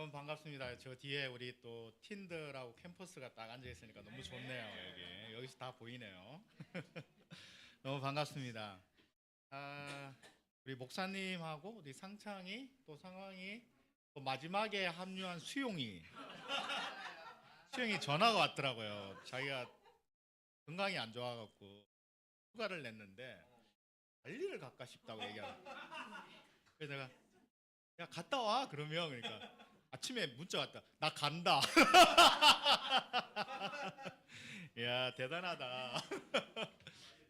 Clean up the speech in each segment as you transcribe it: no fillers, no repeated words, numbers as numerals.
여러분 반갑습니다. 저 뒤에 우리 또 틴들하고 캠퍼스가 딱 앉아 있으니까 너무 좋네요. 여기서 다 보이네요. 너무 반갑습니다. 아, 우리 목사님하고 우리 상창이 또 상황이 또 마지막에 합류한 수용이 전화가 왔더라고요. 자기가 건강이 안 좋아갖고 휴가를 냈는데 관리를 갈까 싶다고 얘기하고. 그래서 내가 야 갔다 와 그러면 그러니까 아침에 문자 왔다. 나 간다. 야 대단하다.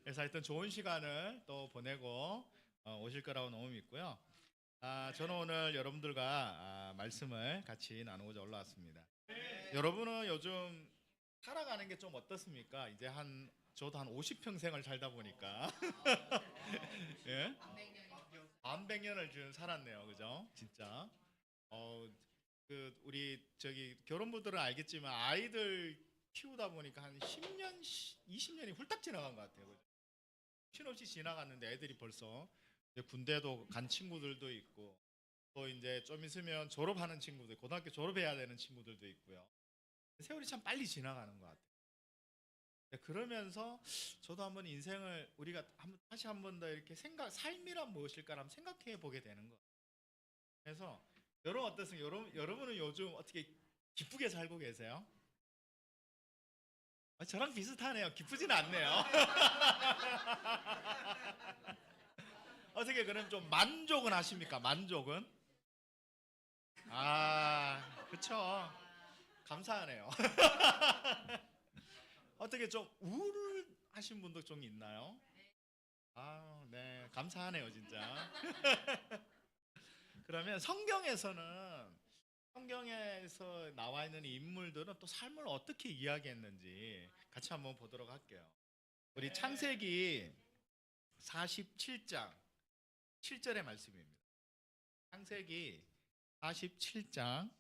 그래서 하여튼 좋은 시간을 또 보내고 오실 거라고 너무 믿고요. 저는 오늘 여러분들과 말씀을 같이 나누고자 올라왔습니다. 여러분은 요즘 살아가는 게 좀 어떻습니까? 이제 저도 한 50평생을 살다 보니까 예? 반백년을 지금 살았네요, 그죠? 진짜. 우리 저기 결혼부들은 알겠지만 아이들 키우다 보니까 한 10년, 20년이 훌딱 지나간 것 같아요, 그죠? 신없이 지나갔는데 애들이 벌써 이제 군대도 간 친구들도 있고 또 이제 좀 있으면 졸업하는 친구들, 고등학교 졸업해야 되는 친구들도 있고요. 세월이 참 빨리 지나가는 것 같아요. 그러면서 저도 한번 인생을 우리가 다시 한번 더 이렇게 삶이란 무엇일까 한번 생각해 보게 되는 것 같아요. 그래서 여러분 어떻습니까? 여러분은 요즘 어떻게 기쁘게 살고 계세요? 저랑 비슷하네요. 기쁘지는 않네요. 어떻게 그럼 좀 만족은 하십니까? 만족은? 그쵸. 감사하네요. 어떻게 좀 우울하신 분도 좀 있나요? 네. 감사하네요, 진짜. 그러면 성경에서 나와 있는 인물들은 또 삶을 어떻게 이야기했는지 같이 한번 보도록 할게요. 우리 창세기 47장 7절의 말씀입니다. 창세기 47장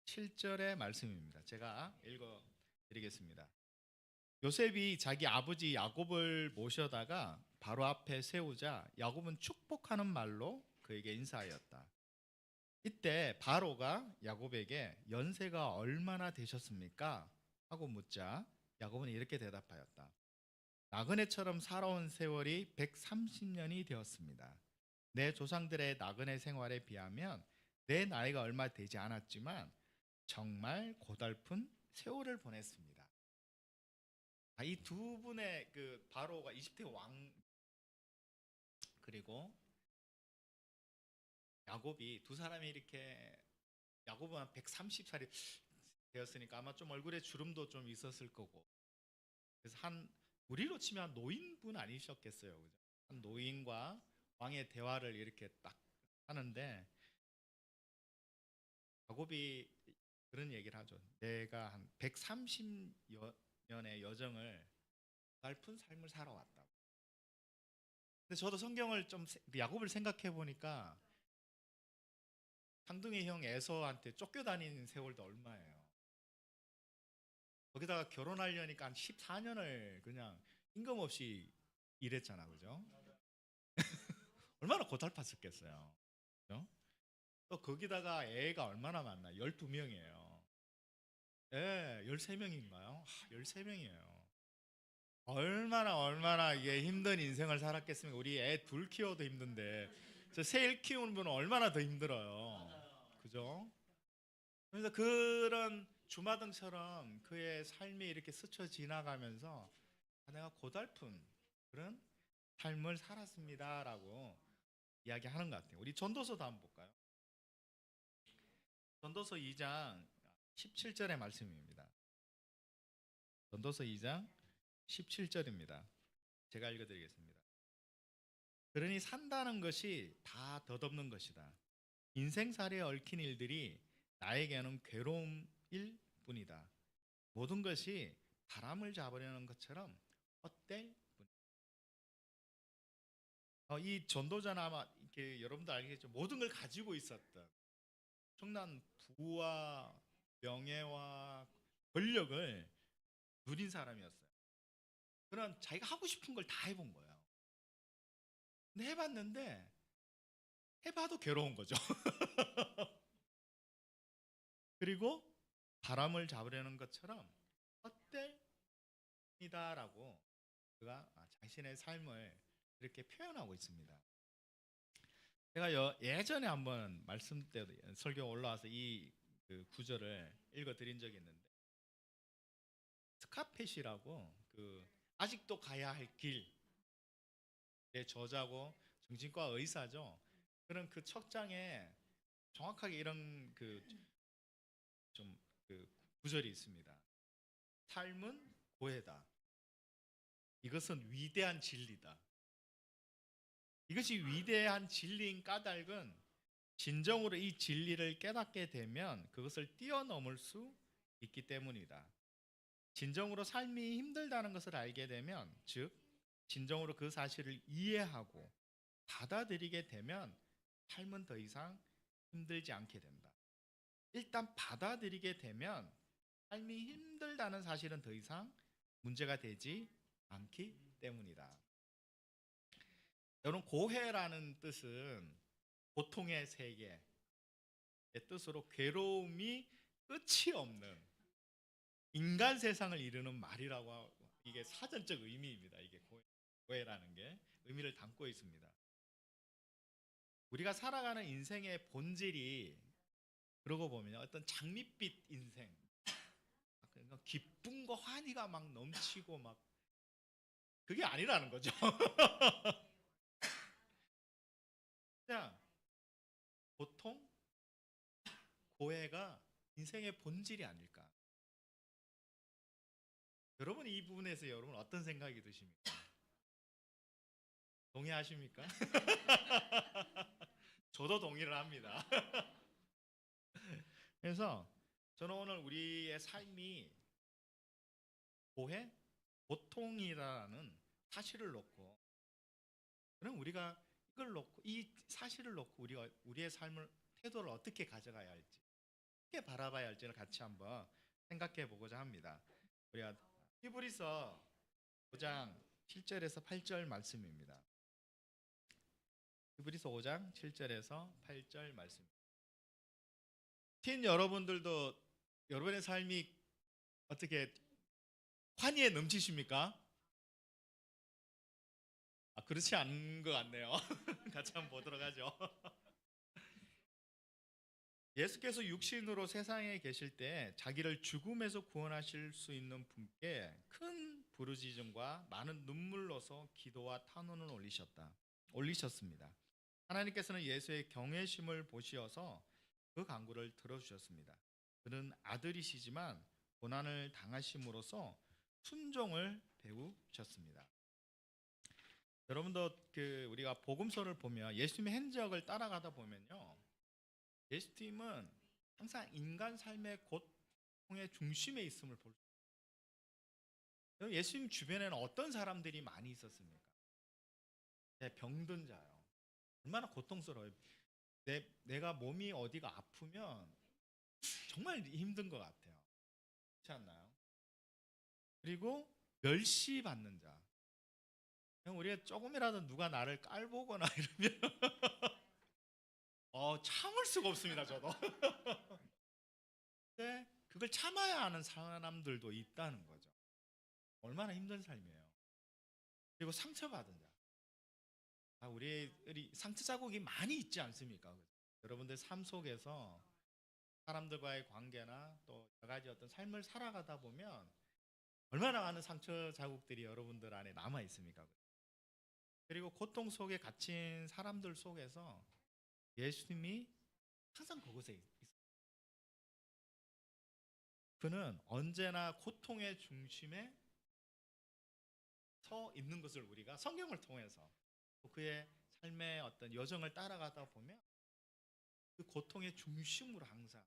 7절의 말씀입니다. 제가 읽어 드리겠습니다. 요셉이 자기 아버지 야곱을 모셔다가 바로 앞에 세우자 야곱은 축복하는 말로 그에게 인사하였다. 이때 바로가 야곱에게 연세가 얼마나 되셨습니까? 하고 묻자 야곱은 이렇게 대답하였다. 나그네처럼 살아온 세월이 130년이 되었습니다. 내 조상들의 나그네 생활에 비하면 내 나이가 얼마 되지 않았지만 정말 고달픈 세월을 보냈습니다. 이 두 분의 그 바로가 이집트 왕 그리고 야곱이 두 사람이 이렇게 야곱은 한 130살이 되었으니까 아마 좀 얼굴에 주름도 좀 있었을 거고 그래서 한 우리로 치면 노인분 아니셨겠어요, 그죠? 한 노인과 왕의 대화를 이렇게 딱 하는데 야곱이 그런 얘기를 하죠. 내가 한 130년의 여정을 갈픈 삶을 살아왔다. 근데 저도 성경을 야곱을 생각해 보니까 상둥이 형 에서한테 쫓겨다니는 세월도 얼마예요. 거기다가 결혼하려니까 한 14년을 그냥 임금 없이 일했잖아, 그죠? 얼마나 고달팠었겠어요. 그죠? 또 거기다가 애가 얼마나 많나? 12명이에요. 예, 13명인가요? 13명이에요. 얼마나 이게 힘든 인생을 살았겠습니까? 우리 애 둘 키워도 힘든데 저 새 키우는 분은 얼마나 더 힘들어요. 그죠? 그래서 그런 주마등처럼 그의 삶이 이렇게 스쳐 지나가면서 내가 고달픈 그런 삶을 살았습니다라고 이야기하는 것 같아요. 우리 전도서도 한번 볼까요? 전도서 2장 17절의 말씀입니다. 전도서 2장 17절입니다. 제가 읽어드리겠습니다. 그러니 산다는 것이 다 덧없는 것이다. 인생살이에 얽힌 일들이 나에게는 괴로움일 뿐이다. 모든 것이 바람을 잡으려는 것처럼 헛될 뿐이다. 이 전도자는 아마 이렇게 여러분도 알겠죠. 모든 걸 가지고 있었던 엄청난 부와 명예와 권력을 누린 사람이었어요. 그런 자기가 하고 싶은 걸 다 해본 거예요. 근데 해봤는데 해봐도 괴로운 거죠. 그리고 바람을 잡으려는 것처럼 헛되이다라고 그가 자신의 삶을 이렇게 표현하고 있습니다. 제가 예전에 한번 말씀 때 설교 올라와서 그 구절을 읽어드린 적이 있는데, 스카펫이라고 그 아직도 가야 할 길의 저자고 정신과 의사죠. 그런 그 척장에 정확하게 이런 그 구절이 있습니다. 삶은 고해다. 이것은 위대한 진리다. 이것이 위대한 진리인 까닭은 진정으로 이 진리를 깨닫게 되면 그것을 뛰어넘을 수 있기 때문이다. 진정으로 삶이 힘들다는 것을 알게 되면, 즉 진정으로 그 사실을 이해하고 받아들이게 되면 삶은 더 이상 힘들지 않게 된다. 일단 받아들이게 되면 삶이 힘들다는 사실은 더 이상 문제가 되지 않기 때문이다. 여러분, 고해라는 뜻은 고통의 세계의 뜻으로 괴로움이 끝이 없는 인간 세상을 이루는 말이라고 하고, 이게 사전적 의미입니다. 이게 고해라는 게 의미를 담고 있습니다. 우리가 살아가는 인생의 본질이, 그러고 보면 어떤 장밋빛 인생, 그러니까 기쁨과 환희가 막 넘치고 막, 그게 아니라는 거죠. 그냥 고통, 고해가 인생의 본질이 아닐까. 여러분, 이 부분에서 여러분 어떤 생각이 드십니까? 동의하십니까? 저도 동의를 합니다. 그래서 저는 오늘 우리의 삶이 고해, 고통이라는 사실을 놓고, 그럼 우리가 이걸 놓고, 이 사실을 놓고 우리가 우리의 삶을, 태도를 어떻게 가져가야 할지, 어떻게 바라봐야 할지를 같이 한번 생각해 보고자 합니다. 우리가 히브리서 5장 7절에서 8절 말씀입니다. 히브리서 5장 7절에서 8절 말씀. 여러분들도 여러분의 삶이 어떻게 환희에 넘치십니까? 그렇지 않은 것 같네요. 같이 한번 보도록 하죠. 예수께서 육신으로 세상에 계실 때 자기를 죽음에서 구원하실 수 있는 분께 큰 부르짖음과 많은 눈물로서 기도와 탄원을 올리셨습니다. 하나님께서는 예수의 경외심을 보시어서 그 간구를 들어주셨습니다. 그는 아들이시지만 고난을 당하심으로써 순종을 배우셨습니다. 여러분도 우리가 복음서를 보면 예수님의 행적을 따라가다 보면요, 예수님은 항상 인간 삶의 고통의 중심에 있음을 볼 수 있어요. 예수님 주변에는 어떤 사람들이 많이 있었습니까? 병든 자요. 얼마나 고통스러워요. 내가 몸이 어디가 아프면 정말 힘든 것 같아요. 그렇지 않나요? 그리고 멸시받는 자. 우리가 조금이라도 누가 나를 깔보거나 이러면 참을 수가 없습니다, 저도. 근데 그걸 참아야 하는 사람들도 있다는 거죠. 얼마나 힘든 삶이에요. 그리고 상처받은 자. 우리 상처 자국이 많이 있지 않습니까? 여러분들 삶 속에서 사람들과의 관계나 또 여러 가지 어떤 삶을 살아가다 보면 얼마나 많은 상처 자국들이 여러분들 안에 남아 있습니까? 그리고 고통 속에 갇힌 사람들 속에서 예수님이 항상 그곳에 있어요. 그는 언제나 고통의 중심에 서 있는 것을 우리가 성경을 통해서 또 그의 삶의 어떤 여정을 따라가다 보면 그 고통의 중심으로 항상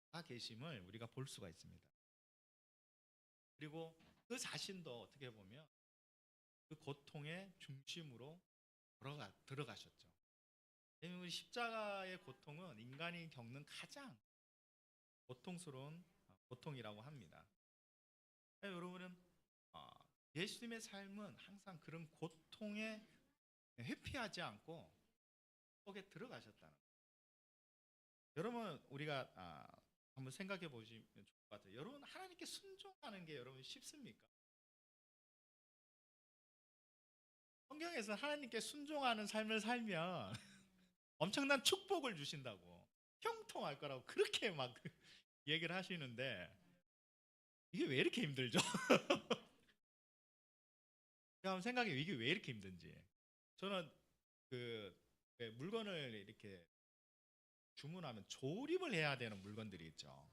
가 계심을 우리가 볼 수가 있습니다. 그리고 그 자신도 어떻게 보면 그 고통의 중심으로 들어가셨죠. 우리 십자가의 고통은 인간이 겪는 가장 고통스러운 고통이라고 합니다. 여러분은 예수님의 삶은 항상 그런 고통에 회피하지 않고 속에 들어가셨다는 거예요. 여러분, 우리가 한번 생각해 보시면 좋을 것 같아요. 여러분 하나님께 순종하는 게 여러분 쉽습니까? 성경에서 하나님께 순종하는 삶을 살면 엄청난 축복을 주신다고 형통할 거라고 그렇게 막 얘기를 하시는데 이게 왜 이렇게 힘들죠? 제가 한번 생각해 이게 왜 이렇게 힘든지. 저는 그 물건을 이렇게 주문하면 조립을 해야 되는 물건들이 있죠.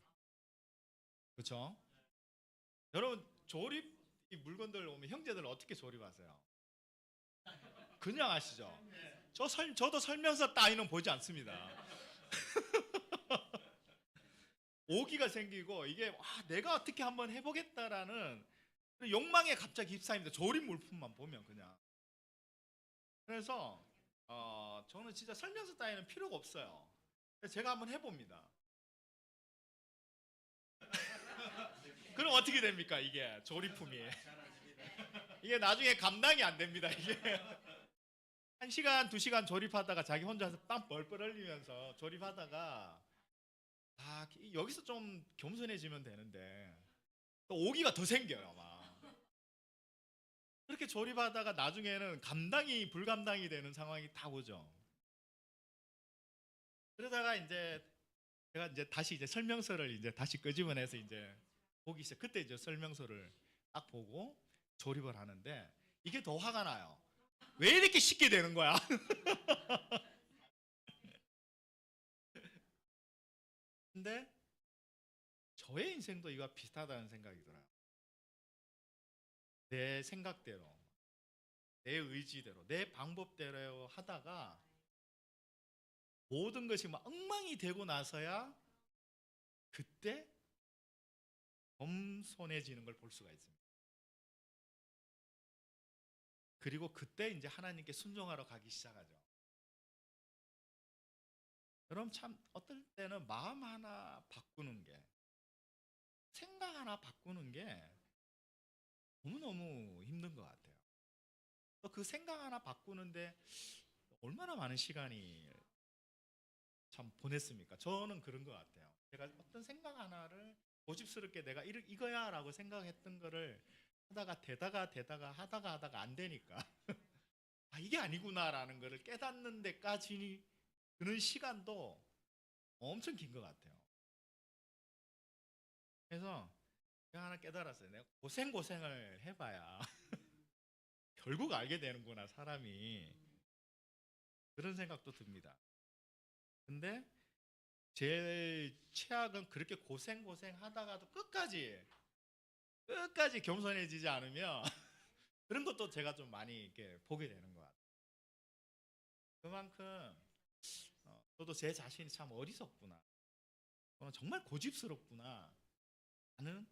그렇죠? 여러분 조립 이 물건들 오면 형제들 어떻게 조립하세요? 그냥 하시죠. 저도 설명서 따위는 보지 않습니다. 오기가 생기고 이게 내가 어떻게 한번 해보겠다라는 욕망에 갑자기 휩싸입니다. 조립 물품만 보면 그냥. 그래서 저는 진짜 설명서 따위는 필요가 없어요. 제가 한번 해봅니다. 그럼 어떻게 됩니까? 이게 조립품이 이게 나중에 감당이 안 됩니다. 이게 1시간, 2시간 조립하다가 자기 혼자서 땀 뻘뻘 흘리면서 조립하다가 여기서 좀 겸손해지면 되는데 또 오기가 더 생겨요, 막. 그렇게 조립하다가 나중에는 감당이 불감당이 되는 상황이 다 오죠. 그러다가 이제 제가 이제 다시 이제 설명서를 이제 다시 끄집어내서 이제 보기 시작. 그때 이제 설명서를 딱 보고 조립을 하는데 이게 더 화가 나요. 왜 이렇게 쉽게 되는 거야? 근데 저의 인생도 이거 비슷하다는 생각이 들어요. 내 생각대로, 내 의지대로, 내 방법대로 하다가 모든 것이 막 엉망이 되고 나서야 그때 겸손해지는 걸 볼 수가 있습니다. 그리고 그때 이제 하나님께 순종하러 가기 시작하죠. 그럼 참 어떨 때는 마음 하나 바꾸는 게, 생각 하나 바꾸는 게 너무너무 힘든 것 같아요. 또 그 생각 하나 바꾸는데 얼마나 많은 시간이 참 보냈습니까? 저는 그런 것 같아요. 제가 어떤 생각 하나를 고집스럽게 내가 이거야 라고 생각했던 거를 되다가 하다가 안 되니까 이게 아니구나라는 거를 깨닫는 데까지 드는 시간도 엄청 긴 것 같아요. 그래서 제가 하나 깨달았어요. 내가 고생을 해봐야 결국 알게 되는구나, 사람이. 그런 생각도 듭니다. 근데 제일 최악은 그렇게 고생 하다가도 끝까지 겸손해지지 않으면 그런 것도 제가 좀 많이 이렇게 보게 되는 것 같아요. 그만큼 저도 제 자신이 참 어리석구나, 정말 고집스럽구나 하는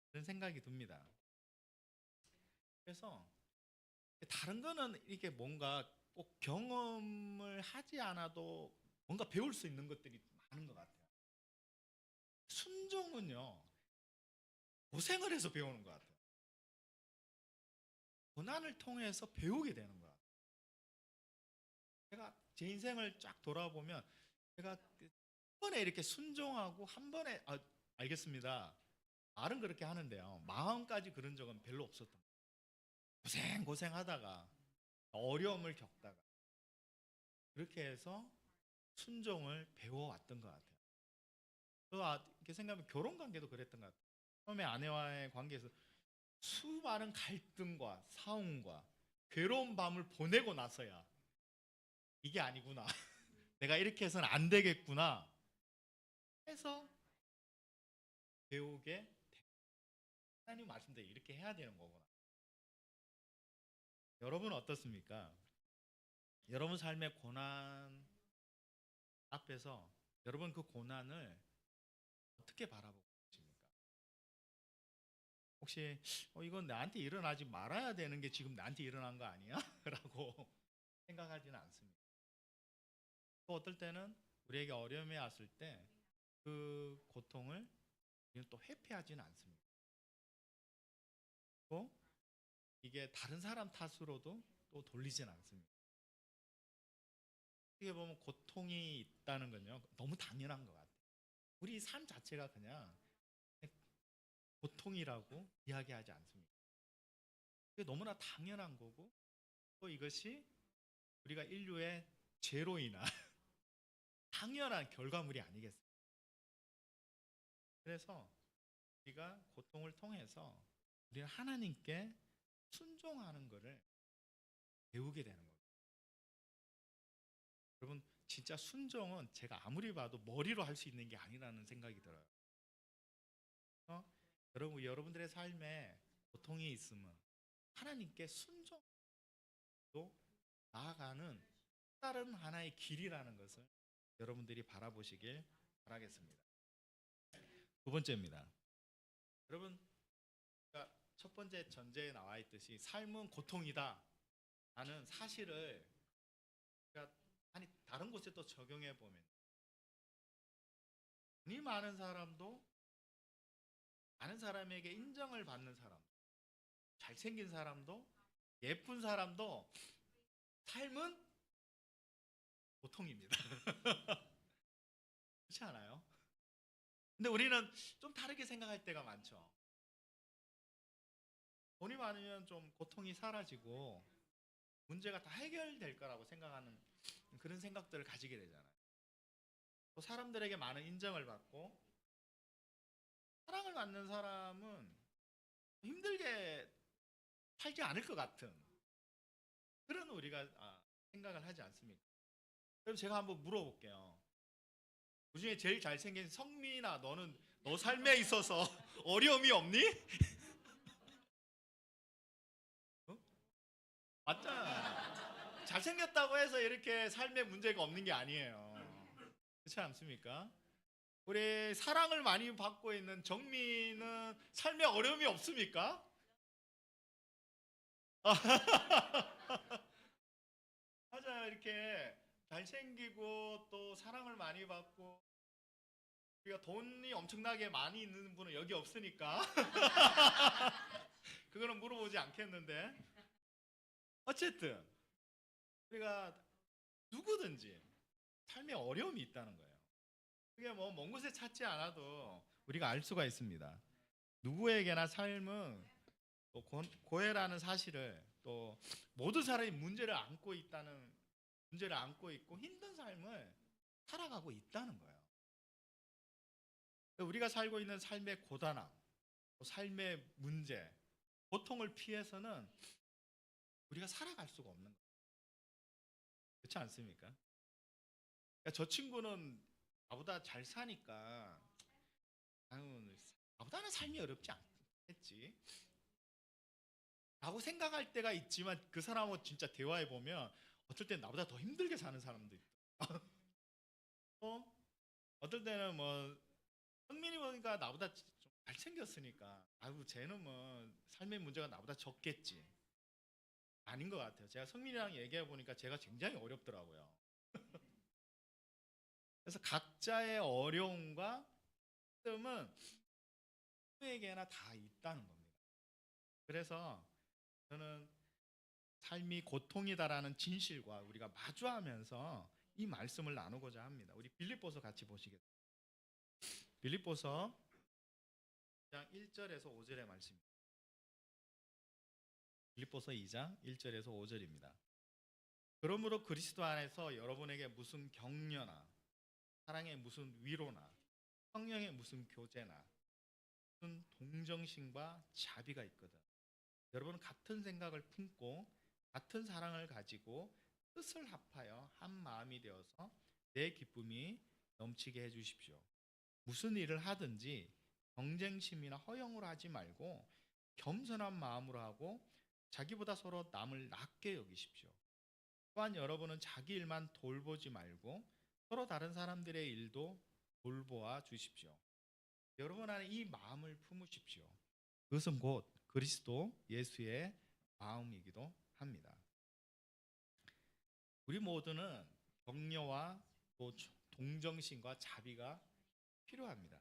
그런 생각이 듭니다. 그래서 다른 거는 이게 뭔가 꼭 경험을 하지 않아도 뭔가 배울 수 있는 것들이 많은 것 같아요. 순종은요, 고생을 해서 배우는 것 같아요. 고난을 통해서 배우게 되는 것 같아요. 제가 제 인생을 쫙 돌아보면 제가 한 번에 이렇게 순종하고 한 번에 알겠습니다. 말은 그렇게 하는데요. 마음까지 그런 적은 별로 없었던 거예요. 고생하다가 어려움을 겪다가 그렇게 해서 순종을 배워왔던 것 같아요. 이렇게 생각하면 결혼 관계도 그랬던 것 같아요. 처음에 아내와의 관계에서 수많은 갈등과 싸움과 괴로운 밤을 보내고 나서야 이게 아니구나. 내가 이렇게 해서는 안 되겠구나 해서 배우게 하나님 말씀대로 이렇게 해야 되는 거구나. 여러분은 어떻습니까? 여러분 삶의 고난 앞에서 여러분 그 고난을 어떻게 바라보고 계십니까? 혹시 이건 나한테 일어나지 말아야 되는 게 지금 나한테 일어난 거 아니야? 라고 생각하지는 않습니다. 또 어떨 때는 우리에게 어려움이 왔을 때 그 고통을 또 회피하지는 않습니다. 또 이게 다른 사람 탓으로도 또 돌리진 않습니다. 어떻게 보면 고통이 있다는 건요 너무 당연한 것 같아요. 우리 삶 자체가 그냥 고통이라고 이야기하지 않습니까? 그게 너무나 당연한 거고 또 이것이 우리가 인류의 죄로 인한 당연한 결과물이 아니겠습니까? 그래서 우리가 고통을 통해서 우리는 하나님께 순종하는 것을 배우게 되는 겁니다. 여러분 진짜 순종은 제가 아무리 봐도 머리로 할 수 있는 게 아니라는 생각이 들어요. 여러분들의 삶에 고통이 있으면 하나님께 순종도 나아가는 다른 하나의 길이라는 것을 여러분들이 바라보시길 바라겠습니다. 두 번째입니다. 여러분 첫 번째 전제에 나와 있듯이 삶은 고통이다 라는 사실을 아니 다른 곳에 또 적용해 보면 이 많은 사람도 많은 사람에게 인정을 받는 사람, 잘생긴 사람도 예쁜 사람도 삶은 고통입니다. 그렇지 않아요? 근데 우리는 좀 다르게 생각할 때가 많죠. 돈이 많으면 좀 고통이 사라지고 문제가 다 해결될 거라고 생각하는 그런 생각들을 가지게 되잖아요. 또 사람들에게 많은 인정을 받고 사랑을 받는 사람은 힘들게 살지 않을 것 같은 그런 우리가 생각을 하지 않습니까? 그럼 제가 한번 물어볼게요. 그 중에 제일 잘생긴 성민아, 너 삶에 있어서 어려움이 없니? 어? 맞잖아. 잘생겼다고 해서 이렇게 삶에 문제가 없는 게 아니에요. 그렇지 않습니까? 우리 사랑을 많이 받고 있는 정민은 삶에 어려움이 없습니까? 맞아요. 이렇게 잘생기고 또 사랑을 많이 받고 우리가 돈이 엄청나게 많이 있는 분은 여기 없으니까 그거는 물어보지 않겠는데 어쨌든 우리가 누구든지 삶에 어려움이 있다는 거예요. 그게 뭐 먼 곳에 찾지 않아도 우리가 알 수가 있습니다. 누구에게나 삶은 또 고해라는 사실을 또 모든 사람이 문제를 안고 있고 힘든 삶을 살아가고 있다는 거예요. 우리가 살고 있는 삶의 고단함, 삶의 문제, 고통을 피해서는 우리가 살아갈 수가 없는 거예요. 그렇지 않습니까? 그러니까 저 친구는 나보다 잘 사니까 아유, 나보다는 삶이 어렵지 않겠지 라고 생각할 때가 있지만 그 사람하고 진짜 대화해 보면 어떨 땐 나보다 더 힘들게 사는 사람도 있고 어떨 때는 뭐 성민이 보니까 나보다 좀 잘생겼으니까 아유 쟤는 뭐 삶의 문제가 나보다 적겠지. 아닌 것 같아요. 제가 성민이랑 얘기해 보니까 제가 굉장히 어렵더라고요. 그래서 각자의 어려움과 힘듦은 누구에게나 다 있다는 겁니다. 그래서 저는 삶이 고통이다라는 진실과 우리가 마주하면서 이 말씀을 나누고자 합니다. 우리 빌립보서 같이 보시겠습니다. 빌립보서 2장 1절에서 5절의 말씀입니다. 빌립보서 2장 1절에서 5절입니다. 그러므로 그리스도 안에서 여러분에게 무슨 격려나 사랑의 무슨 위로나 성령의 무슨 교제나 무슨 동정심과 자비가 있거든. 여러분은 같은 생각을 품고 같은 사랑을 가지고 뜻을 합하여 한 마음이 되어서 내 기쁨이 넘치게 해주십시오. 무슨 일을 하든지 경쟁심이나 허영으로 하지 말고 겸손한 마음으로 하고 자기보다 서로 남을 낮게 여기십시오. 또한 여러분은 자기 일만 돌보지 말고 서로 다른 사람들의 일도 돌보아 주십시오. 여러분 안에 이 마음을 품으십시오. 그것은 곧 그리스도 예수의 마음이기도 합니다. 우리 모두는 격려와 또 동정심과 자비가 필요합니다.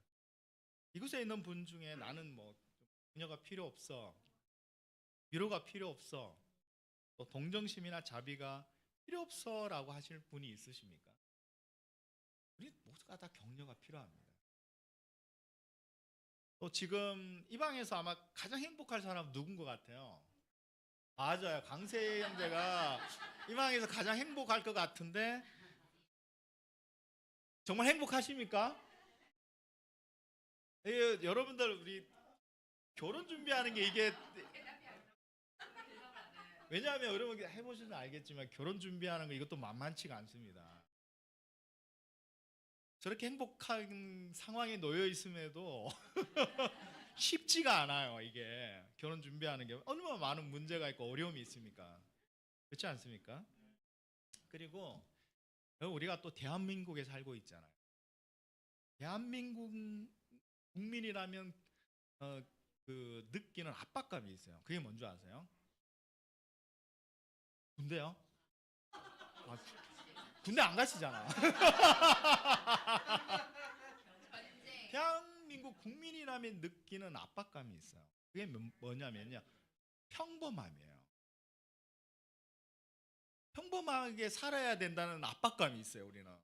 이곳에 있는 분 중에 나는 뭐 격려가 필요 없어, 위로가 필요 없어, 또 동정심이나 자비가 필요 없어라고 하실 분이 있으십니까? 우리 모두가 다 격려가 필요합니다. 또 지금 이 방에서 아마 가장 행복할 사람 누군 것 같아요? 맞아요. 강세 형제가 이 방에서 가장 행복할 것 같은데 정말 행복하십니까? 여러분들 우리 결혼 준비하는 게 이게 왜냐하면 여러분 해보시면 알겠지만 결혼 준비하는 거 이것도 만만치가 않습니다. 저렇게 행복한 상황에 놓여 있음에도 쉽지가 않아요. 이게 결혼 준비하는 게 얼마나 많은 문제가 있고 어려움이 있습니까? 그렇지 않습니까? 그리고 우리가 또 대한민국에 살고 있잖아요. 대한민국 국민이라면 그 느끼는 압박감이 있어요. 그게 뭔지 아세요? 군대요? 아, 군대 안 가시잖아. 대한민국 국민이라면 느끼는 압박감이 있어요. 그게 뭐냐면요. 평범함이에요. 평범하게 살아야 된다는 압박감이 있어요, 우리는.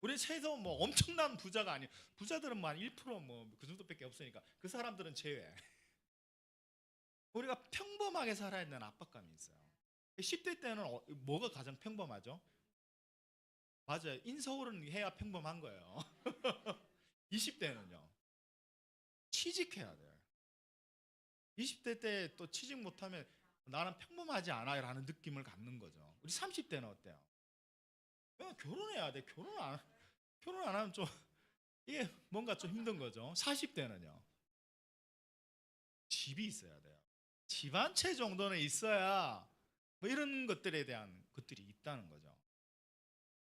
우리 최소 뭐 엄청난 부자가 아니에요. 부자들은 뭐 한 1%뭐 그 정도밖에 없으니까 그 사람들은 제외. 우리가 평범하게 살아야 되는 압박감이 있어요. 10대 때는 뭐가 가장 평범하죠? 맞아요. 인서울은 해야 평범한 거예요. 20대는요. 취직해야 돼요. 20대 때 또 취직 못하면 나는 평범하지 않아요 라는 느낌을 갖는 거죠. 우리 30대는 어때요? 그냥 결혼해야 돼. 결혼 안 하면 좀 이게 뭔가 좀 힘든 거죠. 40대는요. 집이 있어야 돼요. 집 한 채 정도는 있어야 뭐 이런 것들에 대한 것들이 있다는 거죠.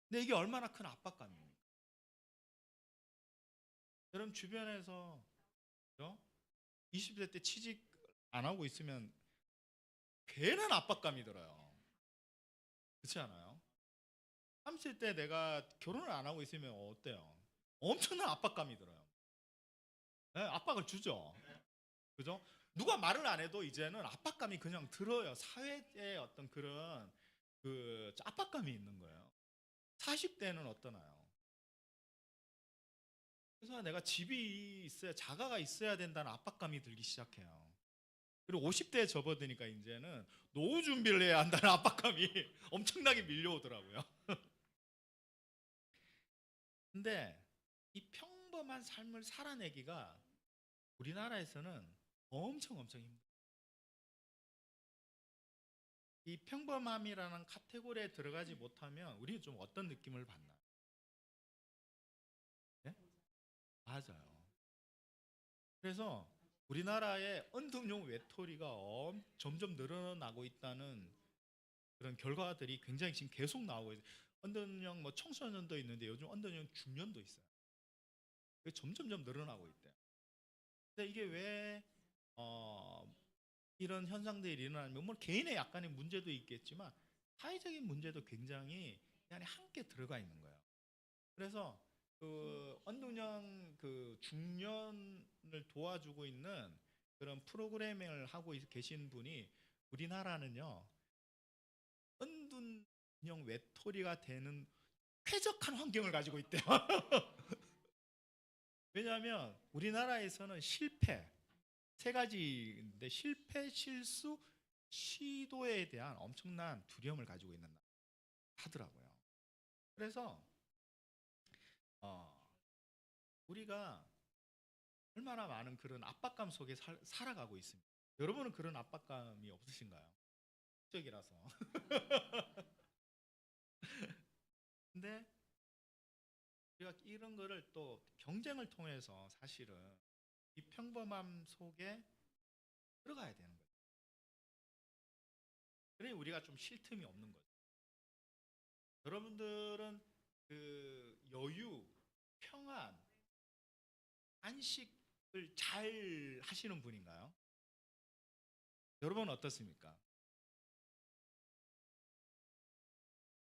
근데 이게 얼마나 큰 압박감입니까? 여러분 주변에서 20대 때 취직 안 하고 있으면 괜한 압박감이 들어요. 그렇지 않아요? 30대 내가 결혼을 안 하고 있으면 어때요? 엄청난 압박감이 들어요. 네, 압박을 주죠. 그죠? 누가 말을 안 해도 이제는 압박감이 그냥 들어요. 사회의 어떤 그런 그 압박감이 있는 거예요. 40대는 어떠나요? 그래서 내가 집이 있어야 자가가 있어야 된다는 압박감이 들기 시작해요. 그리고 50대에 접어드니까 이제는 노후 준비를 해야 한다는 압박감이 엄청나게 밀려오더라고요. 근데 이 평범한 삶을 살아내기가 우리나라에서는 엄청 힘들어요. 이 평범함이라는 카테고리에 들어가지 못하면 우리는 좀 어떤 느낌을 받나요? 네? 맞아요. 그래서 우리나라의 언등용 외톨이가 점점 늘어나고 있다는 그런 결과들이 굉장히 지금 계속 나오고 있어요. 언등용 뭐 청소년도 있는데 요즘 언등용 중년도 있어요. 점점점 늘어나고 있대요. 근데 이게 왜 이런 현상들이 일어나면 뭐 개인의 약간의 문제도 있겠지만 사회적인 문제도 굉장히 이 안에 함께 들어가 있는 거예요. 그래서 그 언동형 그 중년을 도와주고 있는 그런 프로그래밍을 하고 계신 분이 우리나라는요 은둔형 외톨이가 되는 쾌적한 환경을 가지고 있대요. 왜냐하면 우리나라에서는 실패 세 가지인데 실패, 실수, 시도에 대한 엄청난 두려움을 가지고 있는 하더라고요. 그래서 어, 우리가 얼마나 많은 그런 압박감 속에 살아가고 있습니다. 여러분은 그런 압박감이 없으신가요? 적이라서. 근데 우리가 이런 거를 또 경쟁을 통해서 사실은 이 평범함 속에 들어가야 되는 거예요. 그래 우리가 좀 쉴 틈이 없는 거죠. 여러분들은 그 여유, 평안, 안식을 잘 하시는 분인가요? 여러분은 어떻습니까?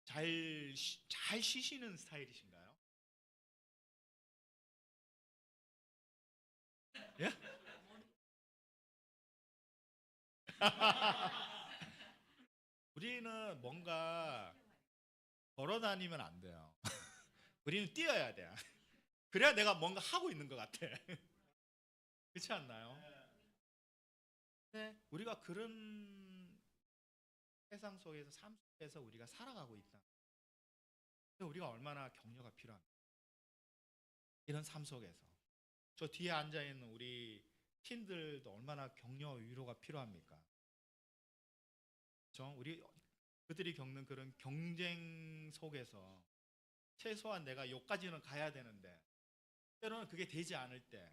잘 쉬시는 스타일이신가요? 예? 우리는 뭔가 걸어 다니면 안 돼요. 우리는 뛰어야 돼요. 그래야 내가 뭔가 하고 있는 것 같아. 그렇지 않나요? 네, 우리가 그런 세상 속에서 삶 속에서 우리가 살아가고 있다. 근데 우리가 얼마나 격려가 필요합니까? 이런 삶 속에서 저 뒤에 앉아 있는 우리 팀들도 얼마나 격려 위로가 필요합니까? 그렇죠? 우리 그들이 겪는 그런 경쟁 속에서 최소한 내가 여기까지는 가야 되는데 때로는 그게 되지 않을 때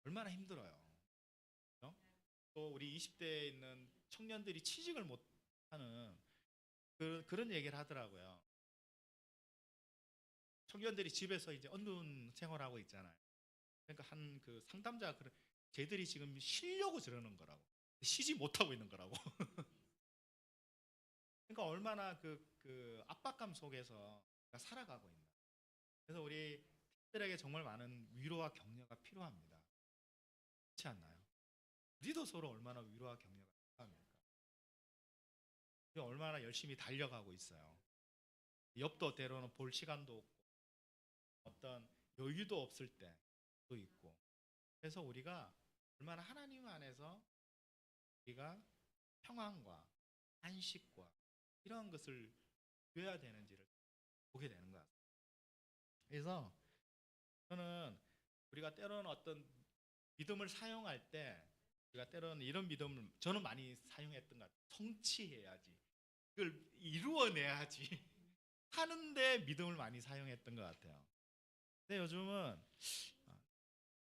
얼마나 힘들어요. 그렇죠? 또 우리 20대에 있는 청년들이 취직을 못하는 그런 얘기를 하더라고요. 청년들이 집에서 이제 언눈 생활하고 있잖아요. 그러니까 한 그 상담자가 그런 쟤들이 지금 쉬려고 저러는 거라고. 쉬지 못하고 있는 거라고. 그러니까 얼마나 그 압박감 속에서 우리가 살아가고 있나. 그래서 우리 팀들에게 정말 많은 위로와 격려가 필요합니다. 그렇지 않나요? 우리도 서로 얼마나 위로와 격려가 필요합니까? 우리 얼마나 열심히 달려가고 있어요. 옆도 때로는 볼 시간도 없고 어떤 여유도 없을 때도 있고. 그래서 우리가 얼마나 하나님 안에서 우리가 평안과 안식과 이런 것을 누려야 되는지를 보게 되는 것 같아요. 그래서 저는 우리가 때로는 어떤 믿음을 사용할 때 우리가 때로는 이런 믿음을 저는 많이 사용했던 것 같아요. 성취해야지. 이걸 이루어내야지. 하는데 믿음을 많이 사용했던 것 같아요. 근데 요즘은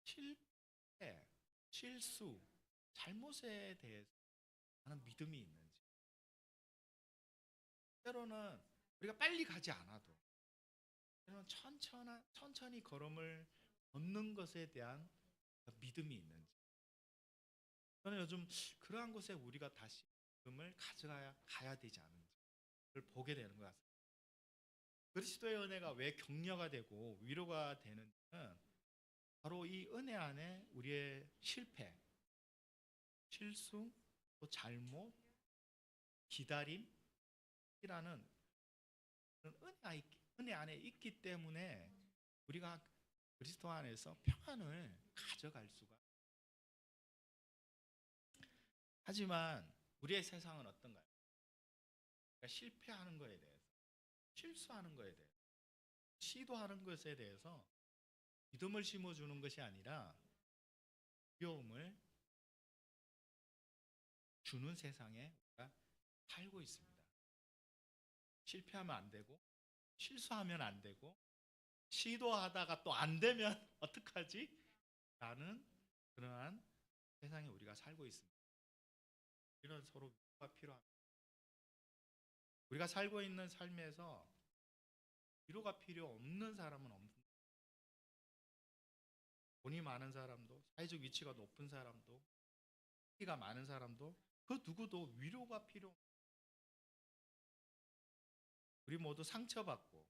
실패, 실수, 잘못에 대해서 하는 믿음이 있는지 때로는 우리가 빨리 가지 않아도 때로는 천천히 걸음을 걷는 것에 대한 믿음이 있는지 저는 요즘 그러한 곳에 우리가 다시 믿음을 가야 되지 않은지를 보게 되는 것 같습니다. 그리스도의 은혜가 왜 격려가 되고 위로가 되는지는 바로 이 은혜 안에 우리의 실패, 실수, 또 잘못, 기다림이라는 은혜 안에 있기 때문에 우리가 그리스도 안에서 평안을 가져갈 수가. 하지만 우리의 세상은 어떤가요? 그러니까 실패하는 거에 대해서, 실수하는 거에 대해서, 시도하는 것에 대해서 믿음을 심어주는 것이 아니라 두려움을 주는 세상에 우리가 살고 있습니다. 실패하면 안 되고, 실수하면 안 되고, 시도하다가 또 안 되면 어떡하지? 라는 그러한 세상에 우리가 살고 있습니다. 이런 서로 위로가 필요합니다. 우리가 살고 있는 삶에서 위로가 필요 없는 사람은 없는. 돈이 많은 사람도, 사회적 위치가 높은 사람도, 키가 많은 사람도 그 누구도 위로가 필요. 우리 모두 상처받고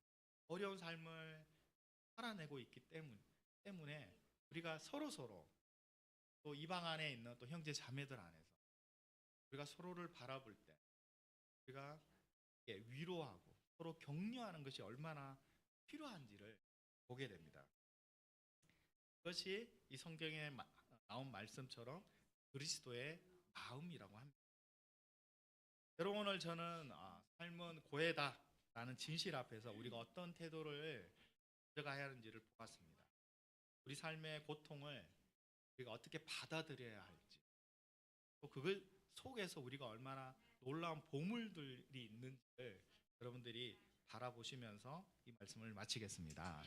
어려운 삶을 살아내고 있기 때문에 우리가 서로 또 이 방 안에 있는 또 형제 자매들 안에서 우리가 서로를 바라볼 때 우리가 위로하고 서로 격려하는 것이 얼마나 필요한지를 보게 됩니다. 그것이 이 성경에 나온 말씀처럼 그리스도의 마음이라고 합니다. 여러분 오늘 저는 삶은 고해다라는 진실 앞에서 우리가 어떤 태도를 가져가야 하는지를 보았습니다. 우리 삶의 고통을 우리가 어떻게 받아들여야 할지 또 그걸 속에서 우리가 얼마나 놀라운 보물들이 있는지를 여러분들이 바라보시면서 이 말씀을 마치겠습니다.